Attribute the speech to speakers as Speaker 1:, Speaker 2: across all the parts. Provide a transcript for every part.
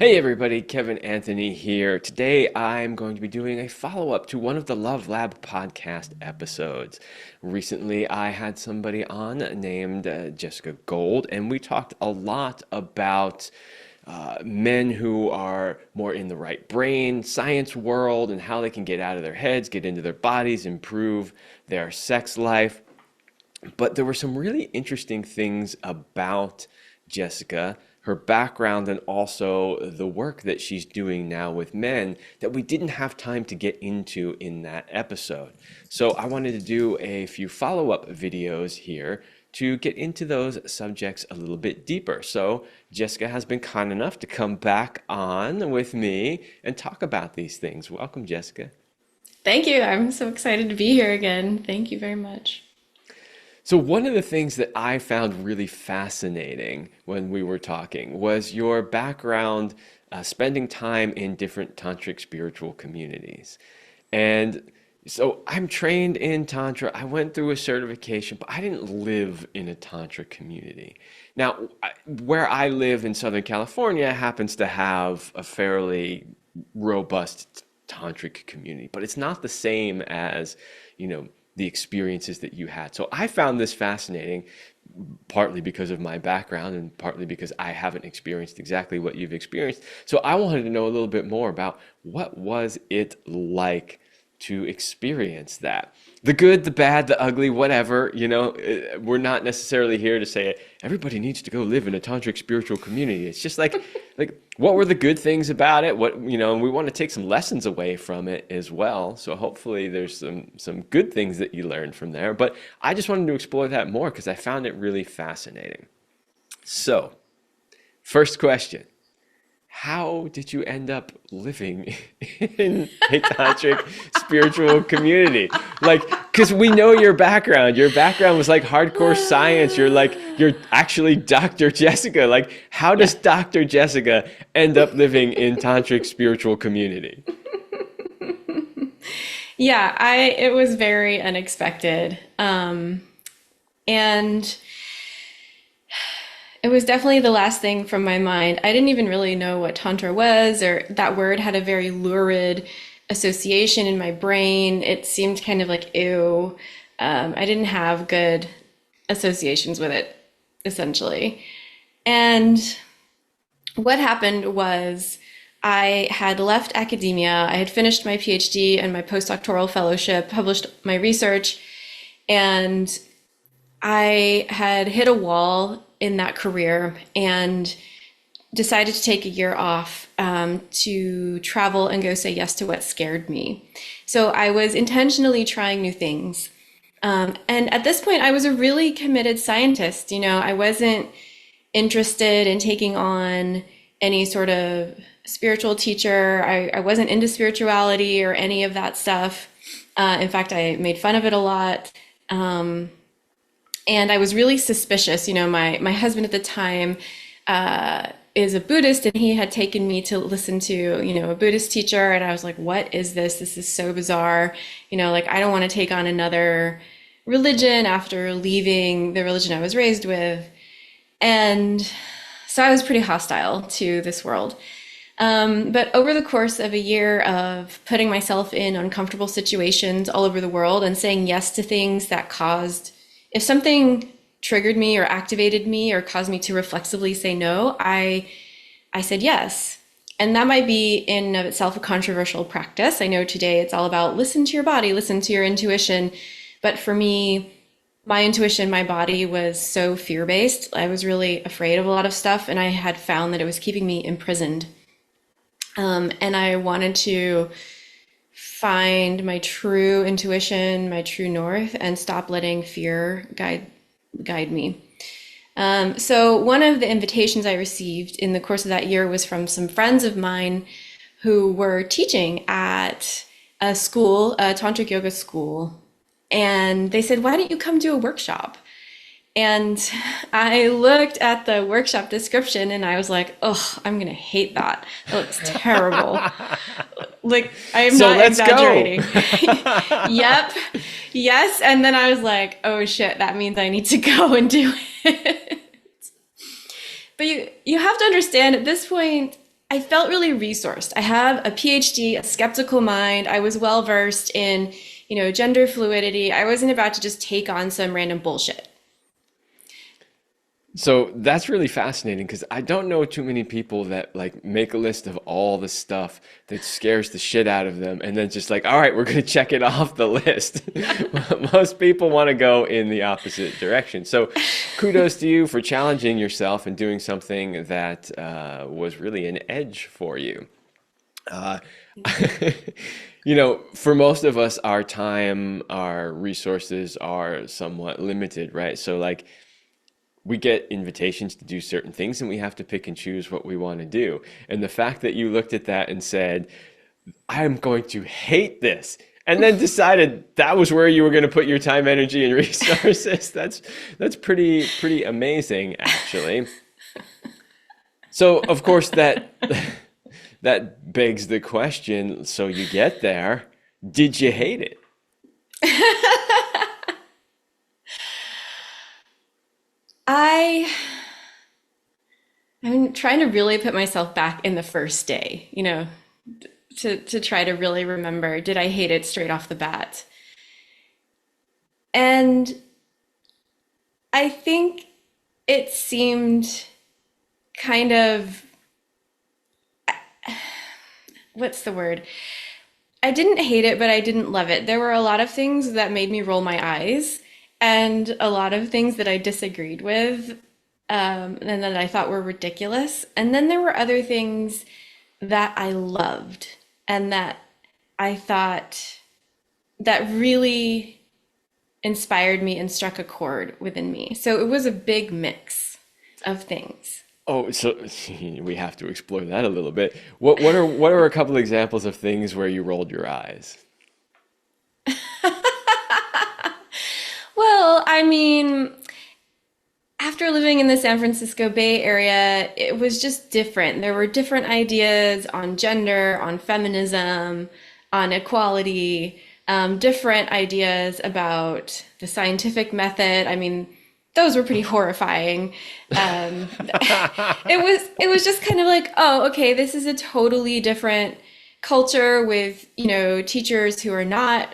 Speaker 1: Hey everybody, Kevin Anthony here. Today I'm going to be doing a follow-up to one of the Love Lab podcast episodes. Recently I had somebody on named Jessica Gold, and we talked a lot about men who are more in the right brain, science world, and how they can get out of their heads, get into their bodies, improve their sex life. But there were some really interesting things about Jessica, her background, and also the work that she's doing now with men that we didn't have time to get into in that episode. So I wanted to do a few follow-up videos here to get into those subjects a little bit deeper. So Jessica has been kind enough to come back on with me and talk about these things. Welcome, Jessica.
Speaker 2: Thank you. I'm so excited to be here again. Thank you very much.
Speaker 1: So one of the things that I found really fascinating when we were talking was your background, spending time in different tantric spiritual communities. And so I'm trained in Tantra. I went through a certification, but I didn't live in a Tantra community. Now, where I live in Southern California happens to have a fairly robust tantric community, but it's not the same as, the experiences that you had. So I found this fascinating, partly because of my background and partly because I haven't experienced exactly what you've experienced. So I wanted to know a little bit more about what was it like to experience that. The good, the bad, the ugly, whatever, we're not necessarily here to say everybody needs to go live in a tantric spiritual community. It's just like what were the good things about it? And we want to take some lessons away from it as well. So hopefully there's some good things that you learned from there. But I just wanted to explore that more because I found it really fascinating. So, first question. How did you end up living in a tantric spiritual community? Like, because we know your background. Your background was like hardcore science. You're actually Dr. Jessica. Like, how does
Speaker 2: Yeah.
Speaker 1: Dr. Jessica end up living in tantric spiritual community?
Speaker 2: Yeah, it was very unexpected. And it was definitely the last thing from my mind. I didn't even really know what Tantra was, or that word had a very lurid association in my brain. It seemed kind of like, ew. I didn't have good associations with it, essentially. And what happened was I had left academia. I had finished my PhD and my postdoctoral fellowship, published my research, and I had hit a wall in that career and decided to take a year off to travel and go say yes to what scared me. So I was intentionally trying new things. And at this point, I was a really committed scientist. I wasn't interested in taking on any sort of spiritual teacher. I wasn't into spirituality or any of that stuff. In fact, I made fun of it a lot. And I was really suspicious. My husband at the time is a Buddhist, and he had taken me to listen to, a Buddhist teacher. And I was like, what is this? This is so bizarre. I don't want to take on another religion after leaving the religion I was raised with. And so I was pretty hostile to this world. But over the course of a year of putting myself in uncomfortable situations all over the world and saying yes to things that caused, if something triggered me or activated me or caused me to reflexively say no, I said yes. And that might be in and of itself a controversial practice. I know today it's all about listen to your body, listen to your intuition. But for me, my intuition, my body was so fear-based. I was really afraid of a lot of stuff, and I had found that it was keeping me imprisoned. And I wanted to find my true intuition, my true north, and stop letting fear guide me. So one of the invitations I received in the course of that year was from some friends of mine who were teaching at a school, a tantric yoga school. And they said, why don't you come do a workshop? And I looked at the workshop description and I was like, oh, I'm going to hate that. That looks terrible. Like, I am
Speaker 1: So
Speaker 2: not
Speaker 1: let's go.
Speaker 2: exaggerating. Yep. Yes. And then I was like, oh shit, that means I need to go and do it. But you have to understand at this point, I felt really resourced. I have a PhD, a skeptical mind. I was well versed in, gender fluidity. I wasn't about to just take on some random bullshit.
Speaker 1: So that's really fascinating because I don't know too many people that like make a list of all the stuff that scares the shit out of them and then just like, all right, we're going to check it off the list. Most people want to go in the opposite direction. So kudos to you for challenging yourself and doing something that was really an edge for you. Uh, for most of us, our time, our resources are somewhat limited, right? So like, we get invitations to do certain things and we have to pick and choose what we want to do. And the fact that you looked at that and said, I'm going to hate this, and then decided that was where you were going to put your time, energy, and resources, that's pretty amazing, actually. So, of course, that begs the question, so you get there, did you hate it?
Speaker 2: I I'm trying to really put myself back in the first day, to try to really remember, did I hate it straight off the bat? And I think it seemed kind of, what's the word? I didn't hate it, but I didn't love it. There were a lot of things that made me roll my eyes, and a lot of things that I disagreed with, and that I thought were ridiculous. And then there were other things that I loved and that I thought that really inspired me and struck a chord within me. So it was a big mix of things.
Speaker 1: Oh, so we have to explore that a little bit. What are a couple examples of things where you rolled your eyes?
Speaker 2: Well, I mean, after living in the San Francisco Bay Area, it was just different. There were different ideas on gender, on feminism, on equality, different ideas about the scientific method. I mean, those were pretty horrifying. It was just kind of like, oh, okay, this is a totally different culture with, teachers who are not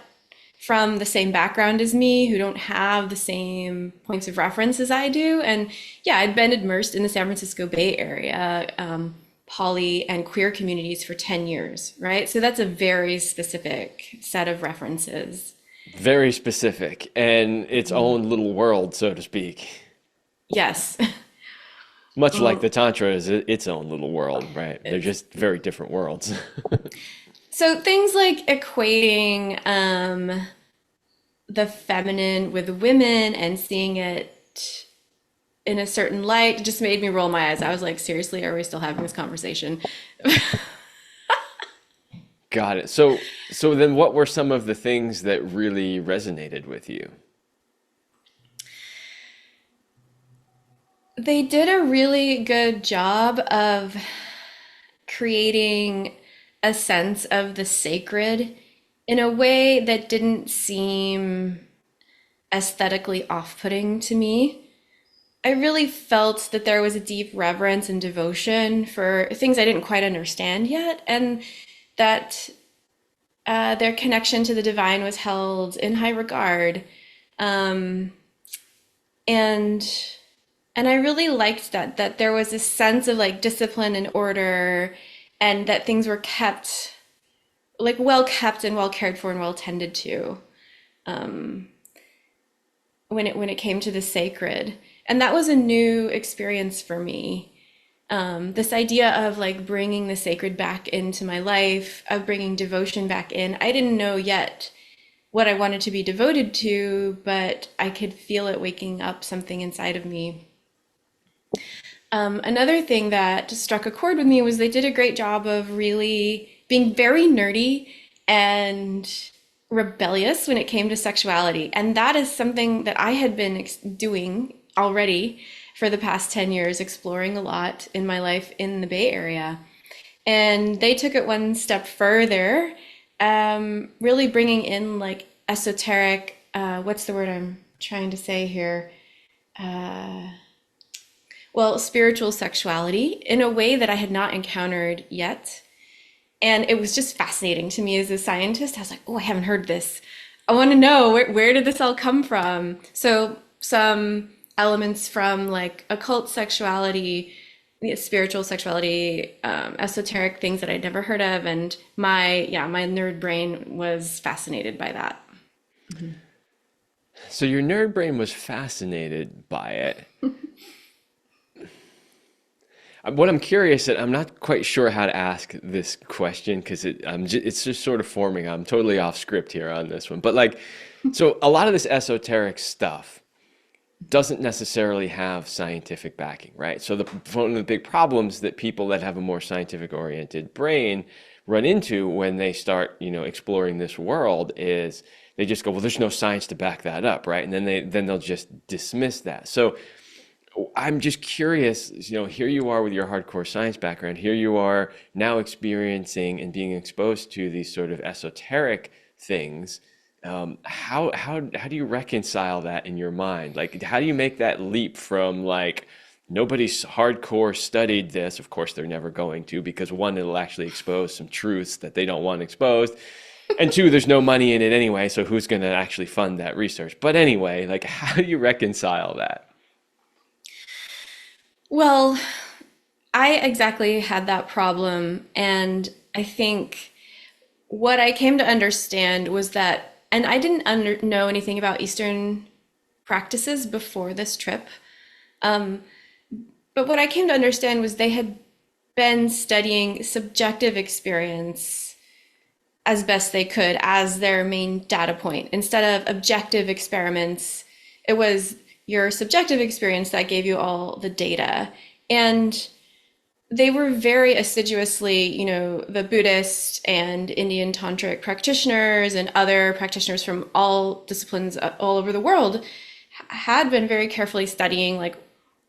Speaker 2: from the same background as me, who don't have the same points of reference as I do. And yeah, I'd been immersed in the San Francisco Bay Area, poly and queer communities for 10 years, right? So that's a very specific set of references.
Speaker 1: Very specific and its own little world, so to speak.
Speaker 2: Yes.
Speaker 1: Much like the Tantra is its own little world, right? They're just very different worlds.
Speaker 2: So things like equating the feminine with women and seeing it in a certain light just made me roll my eyes. I was like, seriously, are we still having this conversation?
Speaker 1: Got it. So then what were some of the things that really resonated with you?
Speaker 2: They did a really good job of creating a sense of the sacred in a way that didn't seem aesthetically off-putting to me. I really felt that there was a deep reverence and devotion for things I didn't quite understand yet, and that their connection to the divine was held in high regard. Um, and and I really liked that there was a sense of like discipline and order, and that things were kept like well kept and well cared for and well tended to when it came to the sacred. And that was a new experience for me. This idea of like bringing the sacred back into my life, of bringing devotion back in. I didn't know yet what I wanted to be devoted to, but I could feel it waking up something inside of me. Another thing that just struck a chord with me was they did a great job of really being very nerdy and rebellious when it came to sexuality. And that is something that I had been doing already for the past 10 years, exploring a lot in my life in the Bay Area. And they took it one step further, really bringing in like what's the word I'm trying to say here? well, spiritual sexuality in a way that I had not encountered yet. And it was just fascinating to me as a scientist. I was like, oh, I haven't heard this. I want to know where did this all come from? So some elements from like occult sexuality, spiritual sexuality, esoteric things that I'd never heard of. And my nerd brain was fascinated by that.
Speaker 1: So your nerd brain was fascinated by it. What I'm curious at, I'm not quite sure how to ask this question because it's just sort of forming. I'm totally off script here on this one. But like, so a lot of this esoteric stuff doesn't necessarily have scientific backing, right? So one of the big problems that people that have a more scientific oriented brain run into when they start, exploring this world is they just go, well, there's no science to back that up, right? And then they'll just dismiss that. So I'm just curious, here you are with your hardcore science background. Here you are now experiencing and being exposed to these sort of esoteric things. How do you reconcile that in your mind? Like, how do you make that leap from like nobody's hardcore studied this? Of course, they're never going to, because one, it'll actually expose some truths that they don't want exposed. And two, there's no money in it anyway, so who's going to actually fund that research? But anyway, like, how do you reconcile that?
Speaker 2: Well, I exactly had that problem. And I think what I came to understand was that, and I didn't know anything about Eastern practices before this trip, but what I came to understand was they had been studying subjective experience as best they could as their main data point. Instead of objective experiments, it was your subjective experience that gave you all the data. And they were very assiduously, the Buddhist and Indian tantric practitioners and other practitioners from all disciplines all over the world had been very carefully studying like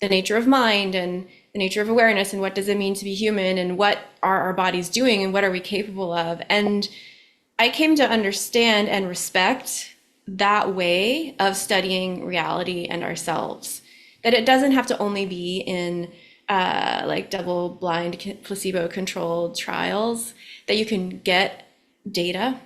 Speaker 2: the nature of mind and the nature of awareness and what does it mean to be human and what are our bodies doing and what are we capable of. And I came to understand and respect that way of studying reality and ourselves, that it doesn't have to only be in like double blind placebo controlled trials that you can get data.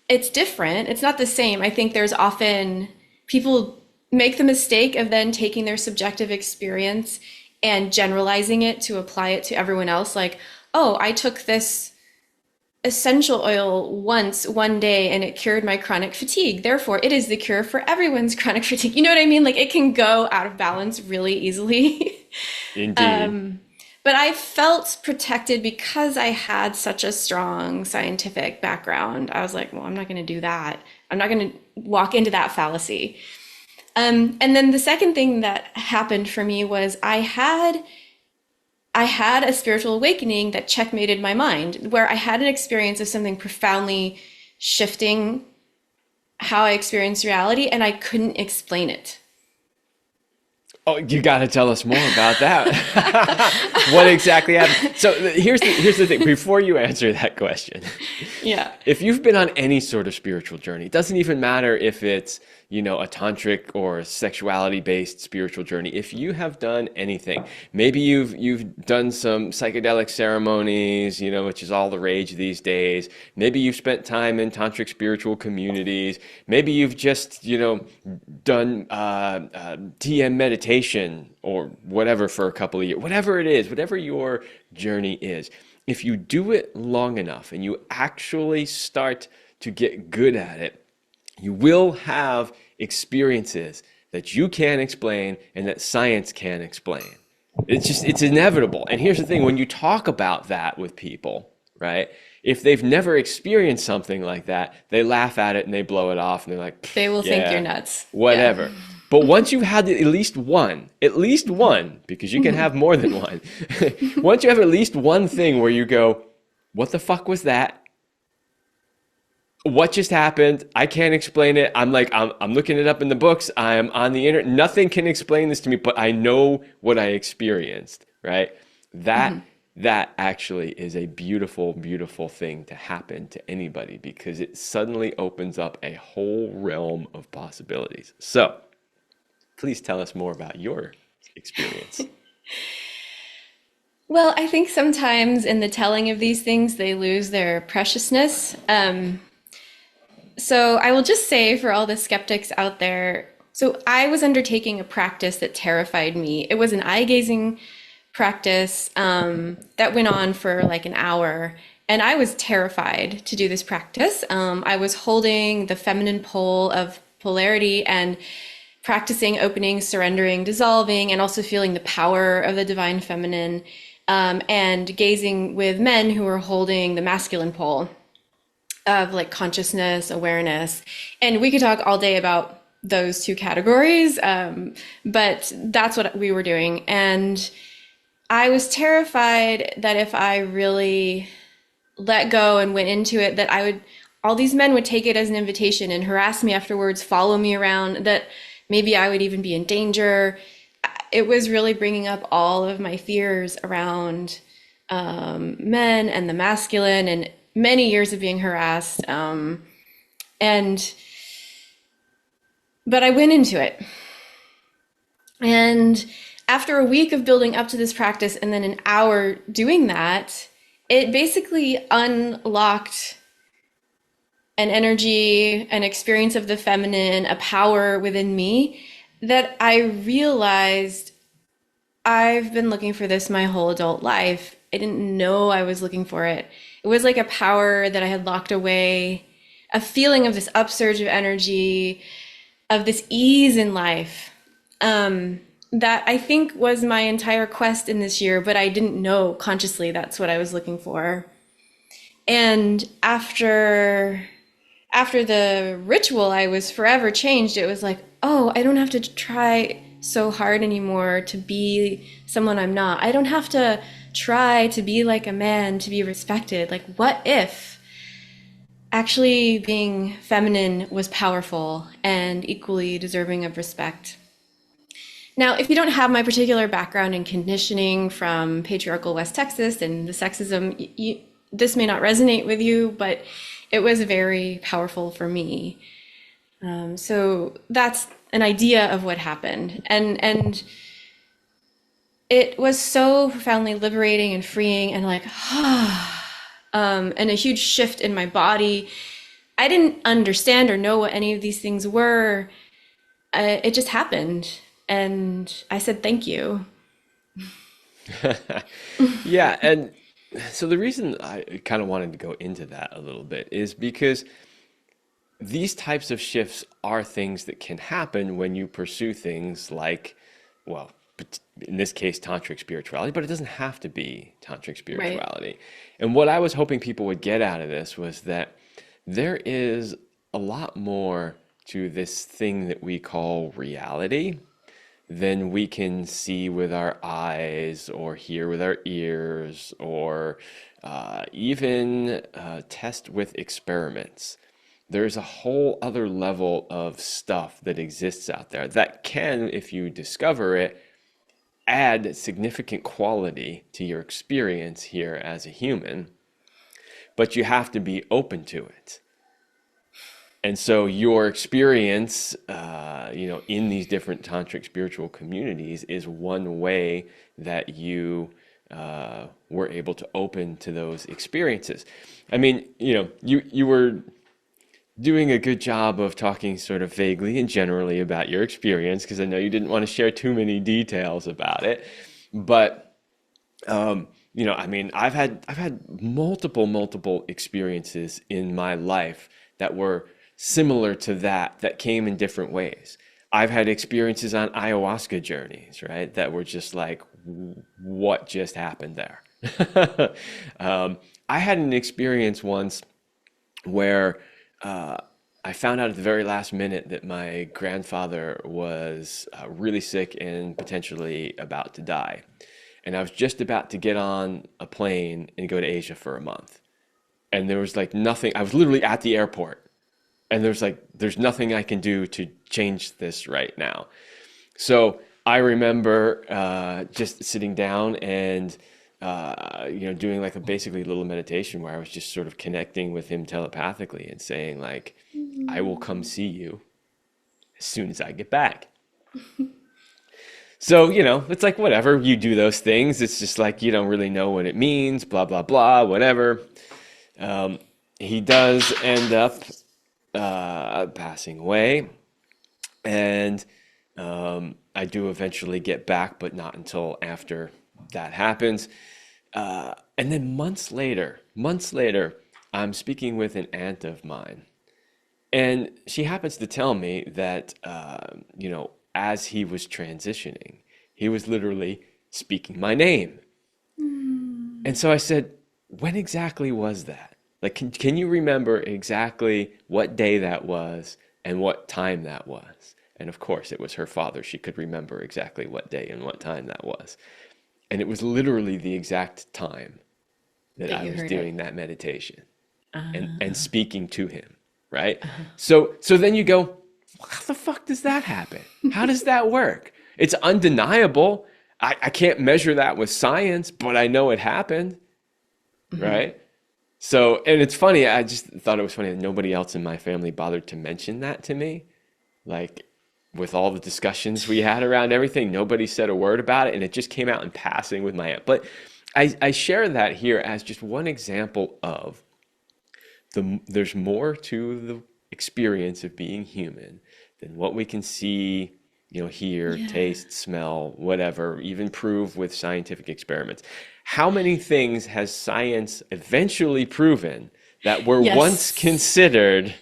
Speaker 2: It's different. It's not the same. I think there's often people make the mistake of then taking their subjective experience and generalizing it to apply it to everyone else. Like, oh, I took this essential oil once one day and it cured my chronic fatigue. Therefore, it is the cure for everyone's chronic fatigue. You know what I mean? Like it can go out of balance really easily.
Speaker 1: Indeed.
Speaker 2: But I felt protected because I had such a strong scientific background. I was like, well, I'm not going to do that. I'm not going to walk into that fallacy. And then the second thing that happened for me was I had a spiritual awakening that checkmated my mind, where I had an experience of something profoundly shifting how I experience reality, and I couldn't explain it.
Speaker 1: Oh, you got to tell us more about that. What exactly happened? So here's the thing. Before you answer that question,
Speaker 2: Yeah.
Speaker 1: if you've been on any sort of spiritual journey, it doesn't even matter if it's, a tantric or sexuality-based spiritual journey. If you have done anything, maybe you've done some psychedelic ceremonies, which is all the rage these days. Maybe you've spent time in tantric spiritual communities. Maybe you've just, done TM meditation or whatever for a couple of years. Whatever it is, whatever your journey is, if you do it long enough and you actually start to get good at it, you will have experiences that you can't explain and that science can't explain. It's inevitable. And here's the thing, when you talk about that with people, right? If they've never experienced something like that, they laugh at it and they blow it off and they're like,
Speaker 2: They will think
Speaker 1: yeah,
Speaker 2: you're nuts.
Speaker 1: whatever.
Speaker 2: Yeah.
Speaker 1: But once you've had at least one, because you can have more than one. Once you have at least one thing where you go, what the fuck was that? What just happened? I can't explain it. I'm looking it up in the books. I'm on the internet. Nothing can explain this to me, but I know what I experienced, right? That actually is a beautiful, beautiful thing to happen to anybody because it suddenly opens up a whole realm of possibilities. So please tell us more about your experience?
Speaker 2: Well, I think sometimes in the telling of these things, they lose their preciousness. So I will just say for all the skeptics out there, so I was undertaking a practice that terrified me. It was an eye gazing practice that went on for like an hour. And I was terrified to do this practice. I was holding the feminine pole of polarity and practicing opening, surrendering, dissolving, and also feeling the power of the divine feminine, and gazing with men who were holding the masculine pole of like consciousness, awareness. And we could talk all day about those two categories, but that's what we were doing. And I was terrified that if I really let go and went into it, that I would, all these men would take it as an invitation and harass me afterwards, follow me around, that maybe I would even be in danger. It was really bringing up all of my fears around men and the masculine and many years of being harassed. And, but I went into it. And after a week of building up to this practice and then an hour doing that, it basically unlocked an energy, an experience of the feminine, a power within me that I realized I've been looking for this my whole adult life. I didn't know I was looking for it. It was like a power that I had locked away, a feeling of this upsurge of energy, of this ease in life, that I think was my entire quest in this year, but I didn't know consciously that's what I was looking for. And after the ritual, I was forever changed. It was like, oh, I don't have to try so hard anymore to be someone I'm not. I don't have to try to be like a man to be respected. Like, what if actually being feminine was powerful and equally deserving of respect? Now, if you don't have my particular background in conditioning from patriarchal West Texas and the sexism, this may not resonate with you, but it was very powerful for me. So that's an idea of what happened. And it was so profoundly liberating and freeing and like, and a huge shift in my body. I didn't understand or know what any of these things were. It just happened. And I said, thank you.
Speaker 1: Yeah, and so the reason I kind of wanted to go into that a little bit is because these types of shifts are things that can happen when you pursue things like, well, in this case, tantric spirituality, but it doesn't have to be tantric
Speaker 2: Right.
Speaker 1: spirituality. And what I was hoping people would get out of this was that there is a lot more to this thing that we call reality than we can see with our eyes or hear with our ears or even test with experiments. There's a whole other level of stuff that exists out there that can, if you discover it, add significant quality to your experience here as a human, but you have to be open to it. And so your experience, in these different tantric spiritual communities is one way that you were able to open to those experiences. I mean, you were doing a good job of talking sort of vaguely and generally about your experience because I know you didn't want to share too many details about it. But I mean, I've had multiple experiences in my life that were similar to that came in different ways. I've had experiences on ayahuasca journeys, right? That were just like, what just happened there? I had an experience once where I found out at the very last minute that my grandfather was really sick and potentially about to die. And I was just about to get on a plane and go to Asia for a month. And there was like nothing, I was literally at the airport. And there's nothing I can do to change this right now. So I remember just sitting down and doing like a basically little meditation where I was just sort of connecting with him telepathically and saying like, I will come see you as soon as I get back. So, it's like whatever, you do those things. It's just like you don't really know what it means, blah, blah, blah, whatever. Um, he does end up passing away. And I do eventually get back, but not until after that happens. And then months later, I'm speaking with an aunt of mine. And she happens to tell me that, as he was transitioning, he was literally speaking my name. And so I said, when exactly was that? Like, can you remember exactly what day that was and what time that was? And of course, it was her father. She could remember exactly what day and what time that was. And it was literally the exact time that
Speaker 2: that
Speaker 1: I
Speaker 2: you
Speaker 1: was
Speaker 2: heard
Speaker 1: doing
Speaker 2: it.
Speaker 1: that meditation and
Speaker 2: Uh,
Speaker 1: speaking to him, right? So then you go, how the fuck does that happen? How does that work? It's undeniable. I can't measure that with science, but I know it happened, right? So, and it's funny, I just thought it was funny that nobody else in my family bothered to mention that to me. Like, with all the discussions we had around everything, nobody said a word about it, and it just came out in passing with my aunt. But I share that here as just one example of there's more to the experience of being human than what we can see, hear,
Speaker 2: yeah.
Speaker 1: taste, smell, whatever, even prove with scientific experiments. How many things has science eventually proven that were once
Speaker 2: Yes.
Speaker 1: considered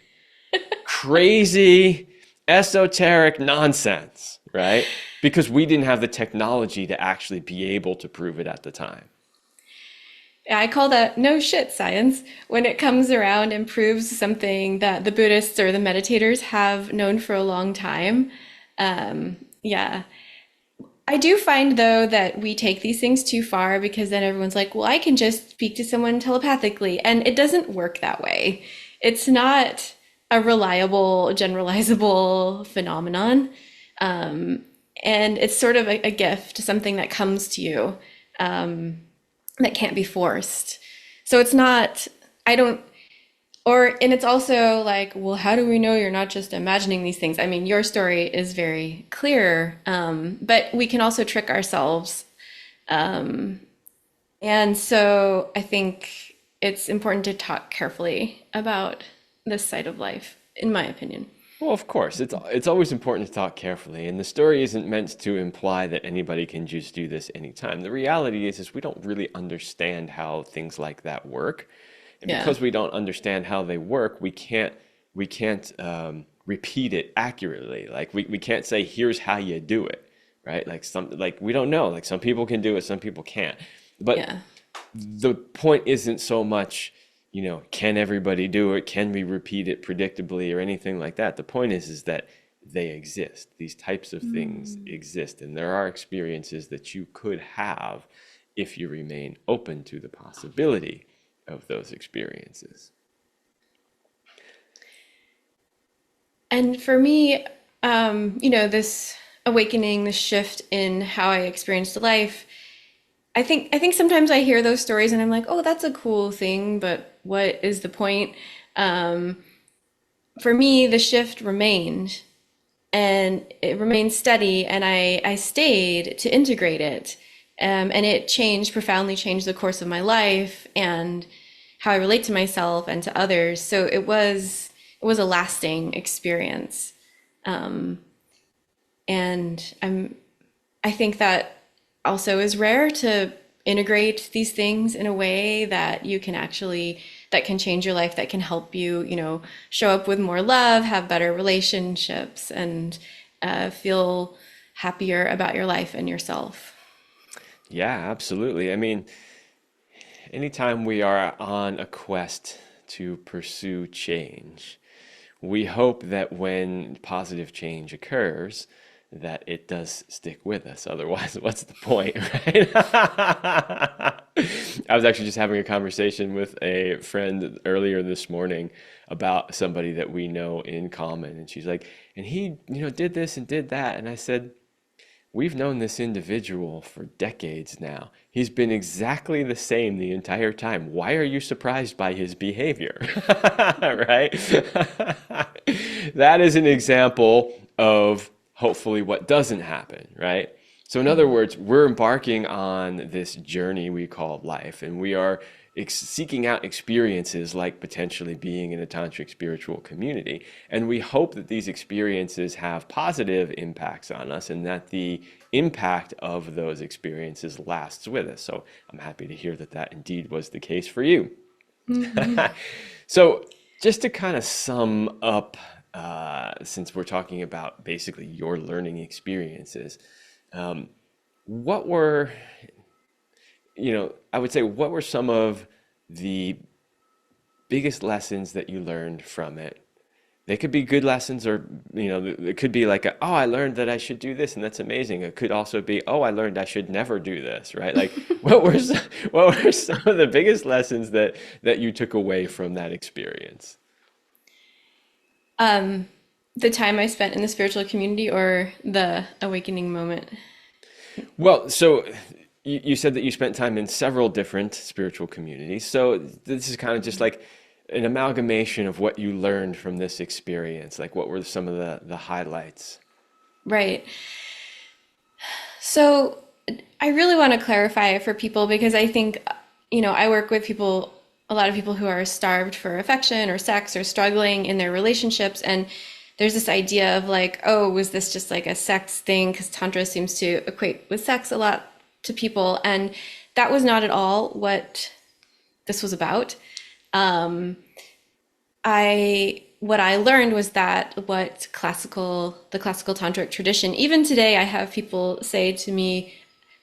Speaker 1: crazy, esoteric nonsense, right? Because we didn't have the technology to actually be able to prove it at the time.
Speaker 2: I call that no shit science when it comes around and proves something that the Buddhists or the meditators have known for a long time. Yeah. I do find though that we take these things too far because then everyone's like, well, I can just speak to someone telepathically. And it doesn't work that way. It's not a reliable, generalizable phenomenon. And it's sort of a gift, something that comes to you that can't be forced. So it's not, I don't, and it's also like, well, how do we know you're not just imagining these things? I mean, your story is very clear, but we can also trick ourselves. And so I think it's important to talk carefully about this side of life, in my opinion.
Speaker 1: Well, of course, it's always important to talk carefully, and the story isn't meant to imply that anybody can just do this anytime. The reality is we don't really understand how things like that work, and
Speaker 2: Yeah.
Speaker 1: because we don't understand how they work, we can't repeat it accurately. Like we can't say here's how you do it, right? Like we don't know. Like some people can do it, some people can't. But
Speaker 2: Yeah.
Speaker 1: the point isn't so much, can everybody do it? Can we repeat it predictably or anything like that? The point is that they exist. These types of things exist, and there are experiences that you could have if you remain open to the possibility of those experiences.
Speaker 2: And for me, this awakening, this shift in how I experienced life, I think sometimes I hear those stories and I'm like, oh, that's a cool thing, but what is the point? For me, the shift remained and it remained steady, and I stayed to integrate it. And it profoundly changed the course of my life and how I relate to myself and to others. So it was a lasting experience. And I think that also is rare to integrate these things in a way that you can actually that can change your life, that can help you, show up with more love, have better relationships, and feel happier about your life and yourself.
Speaker 1: Yeah, absolutely. I mean, anytime we are on a quest to pursue change, we hope that when positive change occurs, that it does stick with us. Otherwise, what's the point, right? I was actually just having a conversation with a friend earlier this morning about somebody that we know in common, and she's like, and he, did this and did that, and I said, we've known this individual for decades now. He's been exactly the same the entire time. Why are you surprised by his behavior? Right? That is an example of hopefully what doesn't happen, right? So, in other words, we're embarking on this journey we call life, and we are seeking out experiences like potentially being in a tantric spiritual community. And we hope that these experiences have positive impacts on us and that the impact of those experiences lasts with us. So, I'm happy to hear that that indeed was the case for you.
Speaker 2: Mhm.
Speaker 1: So, just to kind of sum up, since we're talking about basically your learning experiences, um, what were, I would say, what were some of the biggest lessons that you learned from it? They could be good lessons, or, it could be like, oh, I learned that I should do this, and that's amazing. It could also be, oh, I learned I should never do this, right? Like, what were some of the biggest lessons that you took away from that experience?
Speaker 2: Um, the time I spent in the spiritual community or the awakening moment?
Speaker 1: Well, so you said that you spent time in several different spiritual communities. So this is kind of just like an amalgamation of what you learned from this experience. Like, what were some of the highlights?
Speaker 2: Right. So I really want to clarify for people because I think, I work with people, a lot of people who are starved for affection or sex or struggling in their relationships. And there's this idea of like, oh, was this just like a sex thing? Because Tantra seems to equate with sex a lot to people. And that was not at all what this was about. Um, what I learned was that the classical tantric tradition, even today, I have people say to me,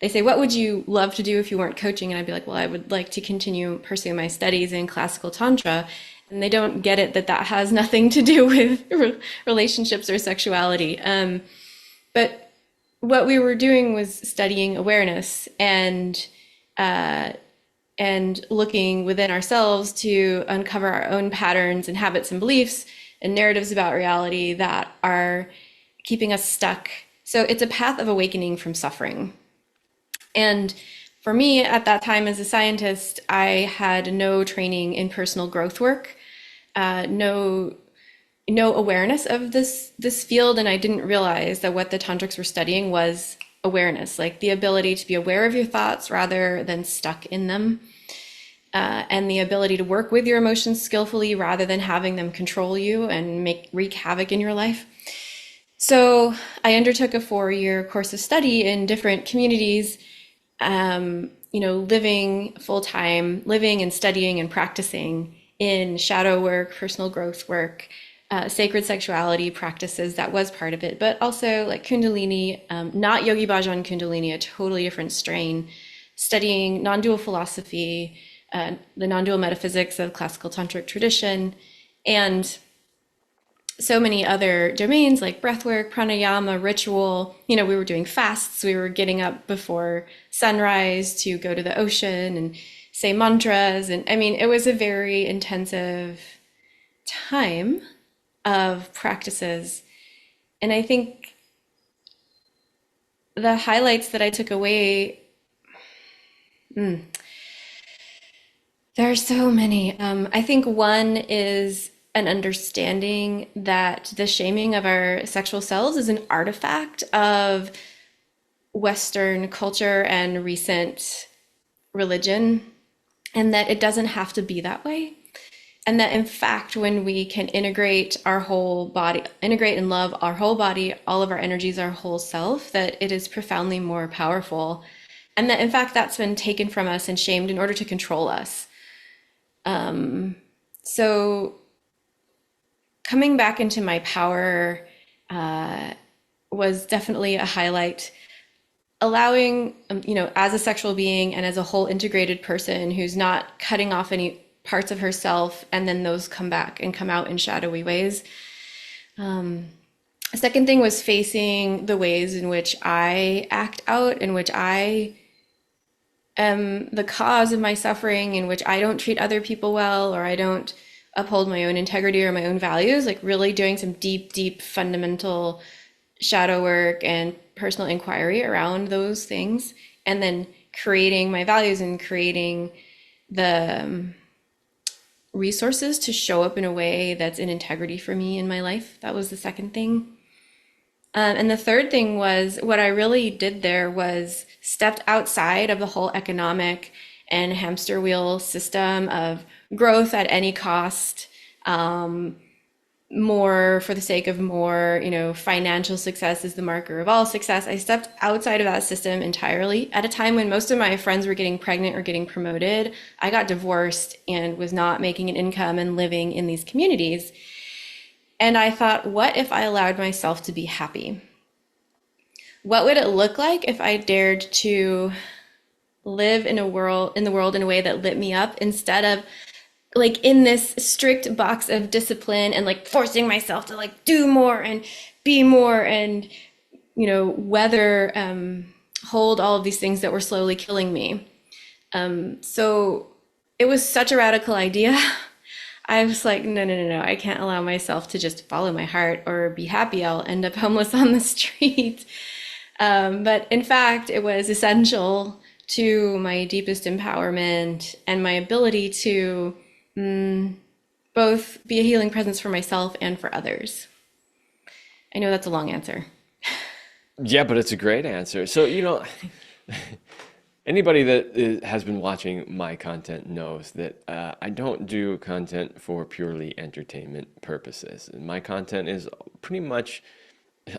Speaker 2: they say, "What would you love to do if you weren't coaching?" And I'd be like, "Well, I would like to continue pursuing my studies in classical tantra." And they don't get it that that has nothing to do with relationships or sexuality. But what we were doing was studying awareness and looking within ourselves to uncover our own patterns and habits and beliefs and narratives about reality that are keeping us stuck. So it's a path of awakening from suffering. And for me, at that time as a scientist, I had no training in personal growth work, no awareness of this field, and I didn't realize that what the tantrics were studying was awareness, like the ability to be aware of your thoughts rather than stuck in them, and the ability to work with your emotions skillfully rather than having them control you and wreak havoc in your life. So I undertook a 4-year course of study in different communities, living full time, living and studying and practicing in shadow work, personal growth work, sacred sexuality practices. That was part of it, but also like Kundalini, not Yogi Bhajan Kundalini, a totally different strain, studying non dual philosophy, the non dual metaphysics of classical tantric tradition, and so many other domains like breathwork, pranayama, ritual. We were doing fasts. We were getting up before sunrise to go to the ocean and say mantras. And I mean, it was a very intensive time of practices. And I think the highlights that I took away, there are so many. I think one is an understanding that the shaming of our sexual selves is an artifact of Western culture and recent religion, and that it doesn't have to be that way. And that in fact, when we can integrate our whole body, integrate and love our whole body, all of our energies, our whole self, that it is profoundly more powerful. And that in fact, that's been taken from us and shamed in order to control us. So coming back into my power was definitely a highlight. Allowing, as a sexual being and as a whole integrated person who's not cutting off any parts of herself and then those come back and come out in shadowy ways. A second thing was facing the ways in which I act out, in which I am the cause of my suffering, in which I don't treat other people well, or I don't uphold my own integrity or my own values, like really doing some deep, deep fundamental shadow work and personal inquiry around those things, and then creating my values and creating the resources to show up in a way that's in integrity for me in my life. That was the second thing. And the third thing was what I really did there was stepped outside of the whole economic and hamster wheel system of growth at any cost, more for the sake of more, financial success is the marker of all success. I stepped outside of that system entirely at a time when most of my friends were getting pregnant or getting promoted. I got divorced and was not making an income and living in these communities. And I thought, what if I allowed myself to be happy? What would it look like if I dared to live in the world in a way that lit me up instead of like in this strict box of discipline and like forcing myself to like do more and be more and weather hold all of these things that were slowly killing me. So it was such a radical idea. I was like, no, no, no, no, I can't allow myself to just follow my heart or be happy. I'll end up homeless on the street. But in fact, it was essential to my deepest empowerment and my ability to both be a healing presence for myself and for others. I know that's a long answer.
Speaker 1: Yeah, but it's a great answer. So, anybody that has been watching my content knows that I don't do content for purely entertainment purposes. And my content is pretty much,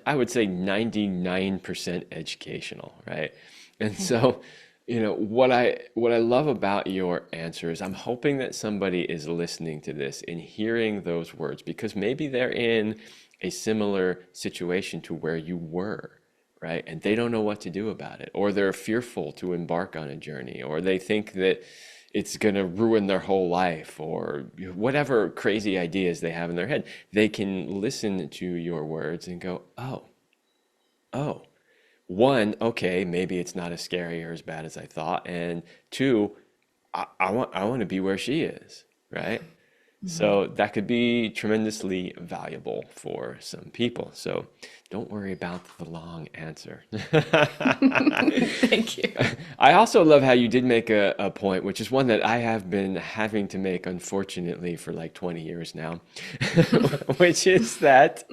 Speaker 1: I would say, 99% educational, right? And so, what I love about your answers, I'm hoping that somebody is listening to this and hearing those words because maybe they're in a similar situation to where you were, right? And they don't know what to do about it, or they're fearful to embark on a journey, or they think that it's going to ruin their whole life, or whatever crazy ideas they have in their head. They can listen to your words and go, oh, one, okay, maybe it's not as scary or as bad as I thought. And two, I want to be where she is, right? So that could be tremendously valuable for some people. So don't worry about the long answer.
Speaker 2: Thank you.
Speaker 1: I also love how you did make a point, which is one that I have been having to make, unfortunately, for like 20 years now, which is that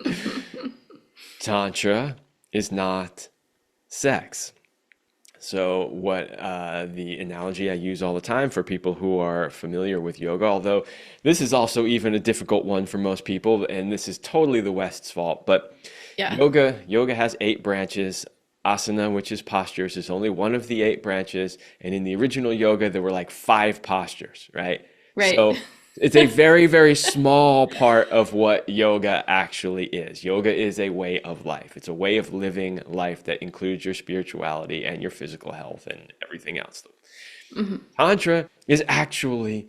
Speaker 1: Tantra is not sex. So, what the analogy I use all the time for people who are familiar with yoga, although this is also even a difficult one for most people, and this is totally the West's fault, but
Speaker 2: Yeah.
Speaker 1: yoga has 8 branches. Asana, which is postures, is only one of the 8 branches, and in the original yoga, there were like 5 postures, right?
Speaker 2: Right.
Speaker 1: So it's a very, very small part of what yoga actually is. Yoga is a way of life. It's a way of living life that includes your spirituality and your physical health and everything else. Tantra is actually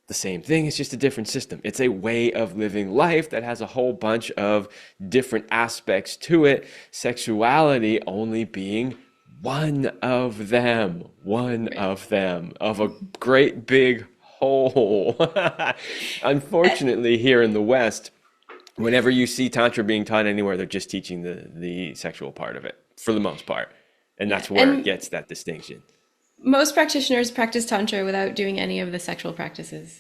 Speaker 1: the same thing. It's just a different system. It's a way of living life that has a whole bunch of different aspects to it. Sexuality only being one
Speaker 2: Right.
Speaker 1: of them, of a great big whole. Unfortunately, here in the West, whenever you see Tantra being taught anywhere, they're just teaching the sexual part of it for the most part. And
Speaker 2: Yeah.
Speaker 1: that's where it
Speaker 2: And
Speaker 1: gets that distinction.
Speaker 2: most practitioners practice Tantra without doing any of the sexual practices.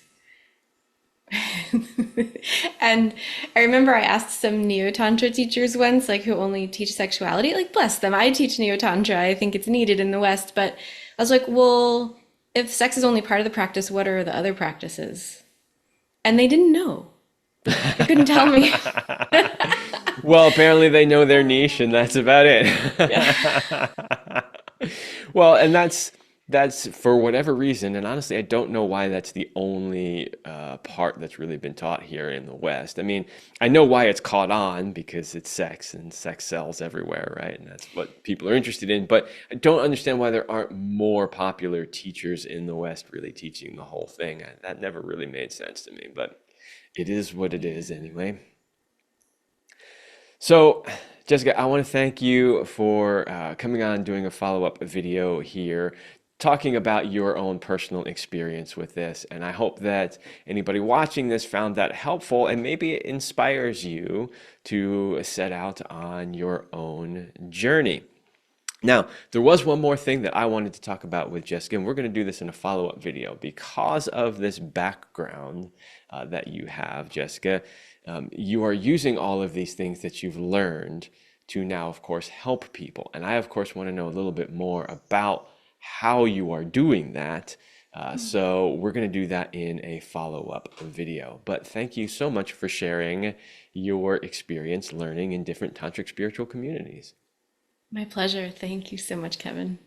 Speaker 2: And I remember I asked some Neo Tantra teachers once, like who only teach sexuality, like bless them. I teach Neo Tantra. I think it's needed in the West, but I was like, well, if sex is only part of the practice, what are the other practices? And they didn't know. They couldn't tell me.
Speaker 1: Well, apparently they know their niche and that's about it.
Speaker 2: Yeah.
Speaker 1: Well, and that's for whatever reason, and honestly, I don't know why that's the only part that's really been taught here in the West. I mean, I know why it's caught on because it's sex and sex sells everywhere, right? And that's what people are interested in. But I don't understand why there aren't more popular teachers in the West really teaching the whole thing. That never really made sense to me, but it is what it is anyway. So, Jessica, I want to thank you for coming on, doing a follow-up video here, talking about your own personal experience with this. And I hope that anybody watching this found that helpful and maybe it inspires you to set out on your own journey. Now, there was one more thing that I wanted to talk about with Jessica, and we're going to do this in a follow-up video because of this background that you have, Jessica. You are using all of these things that you've learned to now, of course, help people. And I, of course, want to know a little bit more about how you are doing that. So we're going to do that in a follow-up video. But thank you so much for sharing your experience learning in different tantric spiritual communities.
Speaker 2: My pleasure. Thank you so much, Kevin.